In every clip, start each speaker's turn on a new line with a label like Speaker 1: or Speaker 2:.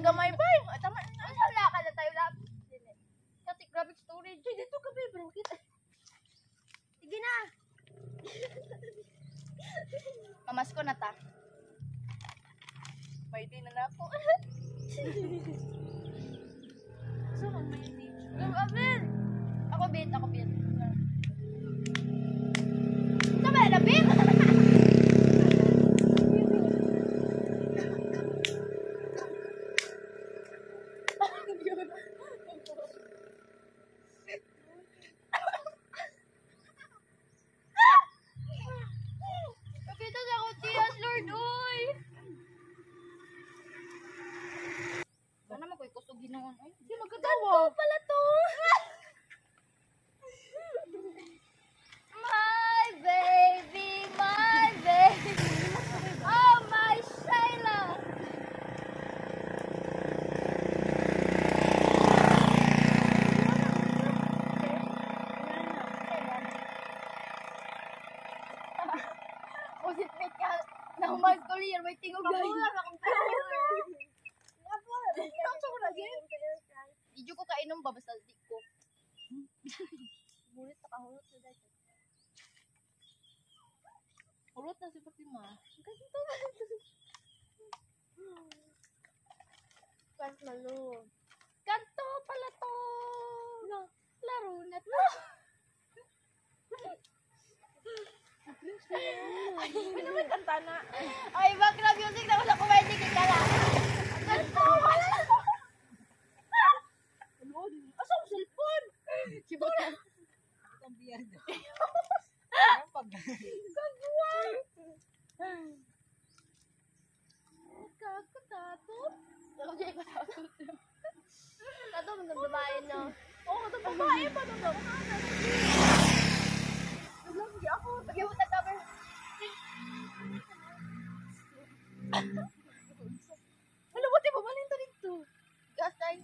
Speaker 1: gamay ba? Tama.
Speaker 2: Wala ka na tayo lahat. Kasi graphic storage. Dito ka ba, bro? Sige na.
Speaker 1: Mamas ko na ta. Pwede na ako. So, ang may teacher.
Speaker 2: Gawin.
Speaker 1: Ako bit.
Speaker 2: Ito ba, labing? Nakita na ako, Tias, Lord, oy!
Speaker 1: Sana mo ko'y kusog ginoon. Ay, di
Speaker 2: Ganto
Speaker 1: magkatawa.
Speaker 2: pala to. My baby, my baby. Oh, my Shayla.
Speaker 1: Positmate ka. Nahumas ko liyan. May tingog guys. Video ko kainom ba? Basta di ko.
Speaker 2: Bulit na kahulot na dahil.
Speaker 1: Ulot na si Fatima.
Speaker 2: Ganito ba? Kanto malo.
Speaker 1: Kanto pala to. Laro na to.
Speaker 2: Ano naman kanta na?
Speaker 1: Ay, background music na wala kumain ka na. Kanto pala to.
Speaker 2: Asa ang cellphone?
Speaker 1: Sibutan.
Speaker 3: Ang biyado.
Speaker 2: Kakatatot.
Speaker 1: Ako dyan ko takot.
Speaker 2: Kato mo ng babae, no?
Speaker 1: Oo, ito babae pa to. Sige ako. Pag-iwutan ka ba? Ano ba? Di ba malinta dito? Gas tayo.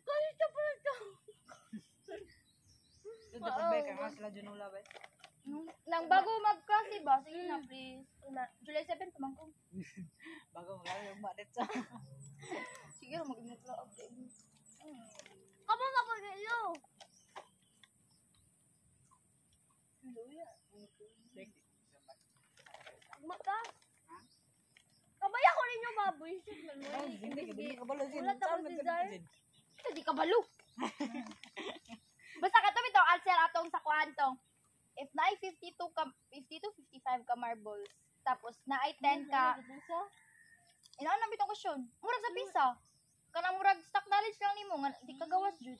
Speaker 2: Galit ka pala ito.
Speaker 1: Nang bago mag-kasi ba? Sige na, please. July 7 tumang ko.
Speaker 3: Bago magaling yung bakit sa...
Speaker 1: Sige, mag-ingat lang update.
Speaker 2: Kamu nga po nilo. Maka. Kabaya ko rin yung baboy.
Speaker 3: Hindi ka balo din.
Speaker 2: Wala tapos desire.
Speaker 1: Hindi ka balo. Basta ka to bitong answer atong sa kwantong. If naay 50 to 55 ka marbles, tapos naay 10 ka, inaon na bitong question. Murag sa pisa. Kanang murag stock knowledge lang nimo nga di ka gawas jud.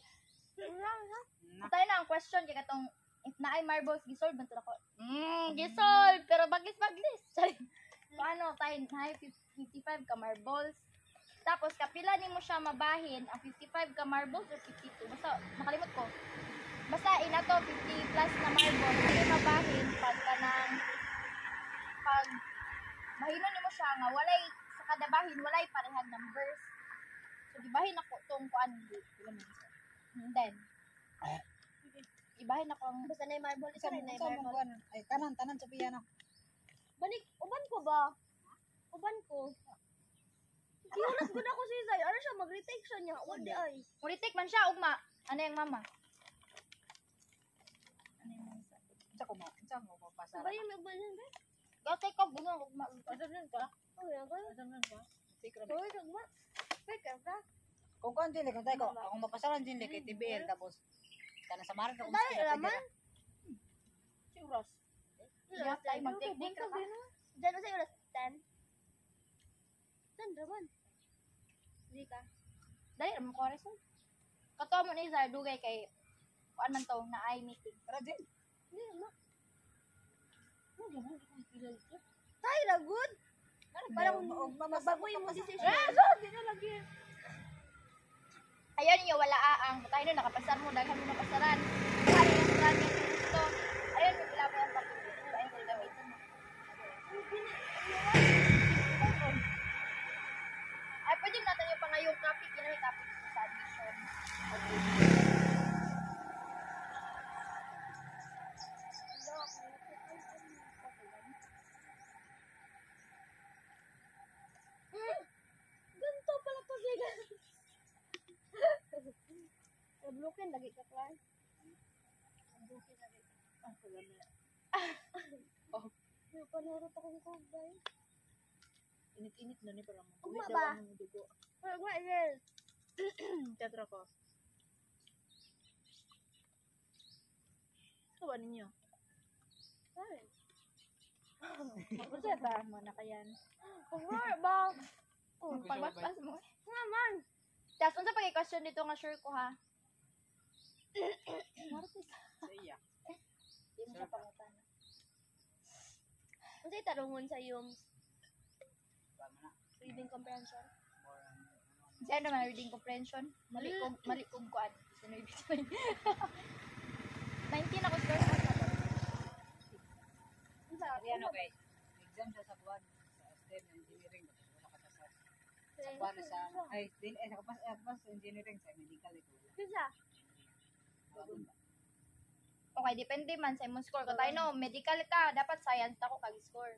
Speaker 1: Tayo na ang question kay katong if naay marbles gisolve man to ako. Gisolve pero baglis. Sorry. Paano tayo naay 55 ka marbles? Tapos kapila nimo siya mabahin ang 55 ka marbles or 52. Basta nakalimot ko. Basta inato 50 plus na marbles ay mabahin pag mahinon nimo siya nga walay sa kada bahin walay parehang numbers. So gibahin ako tong kuan and then ibahin ako ang
Speaker 2: Basta na yung marble. Isa rin na yung marble.
Speaker 3: Ay, tanan sa piyano.
Speaker 2: Banik, uban ko ba? Uban ko. Iulas ko na ko si Zay. Ano siya, mag-retake siya niya. What the ay?
Speaker 1: Muritik man siya ugma. Ano yung mama?
Speaker 3: Sa mo mapasara.
Speaker 2: Sabay yung magbalin ba?
Speaker 1: Gatay ka bunga ugma. Ano rin ka?
Speaker 2: Okay, ako.
Speaker 3: Secret.
Speaker 2: Sorry, nagma. Peka ka.
Speaker 3: Kung kon din kung tayo ko, akong mapasaran din kay TBL tapos kana sa marat ako
Speaker 2: Dali naman.
Speaker 1: Siuras.
Speaker 2: Ulas
Speaker 1: tayo
Speaker 2: tayo.
Speaker 1: mag-technique ka.
Speaker 2: Diyan sa ulas 10. 10 naman. Hindi ka.
Speaker 1: Dali naman ko reso. Kato mo ni Zar dugay kay kuan man to na ay meeting.
Speaker 3: Tara din.
Speaker 2: Hindi naman. Tayo na good. Parang mabagoy mo decision.
Speaker 1: Hindi na lagi. Ayaw niyo wala aang. Tayo na nakapasar mo daghan mo napasaran. Hari na sa kanya gusto. Ayun yung pila mo ang pagkulit. Ayun ko gamitin mo. Ay pwede natin yung pangayong topic. Yun ang topic sa admission. Okay.
Speaker 2: Open lagi ka, Clark. May panurot akong kubay.
Speaker 3: Init-init na ni parang
Speaker 2: Ugma
Speaker 3: mabulit
Speaker 2: ba?
Speaker 3: daw ang dugo.
Speaker 2: Wala, wala, girl.
Speaker 3: Tetra ko. Tuwa ninyo.
Speaker 2: Ay,
Speaker 3: Magseta mo na kayan.
Speaker 2: wala ba?
Speaker 1: Pagbasbas mo.
Speaker 2: Naman.
Speaker 1: Tapos, unsa pag-question dito nga sure ko, ha? Martis.
Speaker 3: Sa iya.
Speaker 1: Di mo siya pangutan.
Speaker 2: Ano sa'yo tarungon sa iyong
Speaker 3: Tama na.
Speaker 2: reading comprehension?
Speaker 3: More on,
Speaker 1: Siya naman, reading comprehension. Mali kong kuan. Sino ibig sabihin? 19 ako score.
Speaker 3: Kasi ano kay, exam siya sa buwan, sa STEM engineering, tapos wala ka sa buwan na sa, ay, sa engineering, sa medical, ito wala.
Speaker 2: Kisa?
Speaker 3: Bagon ba?
Speaker 1: Okay, depende man sa imong score. Kung tayo no, medical ka, dapat science ako kag score.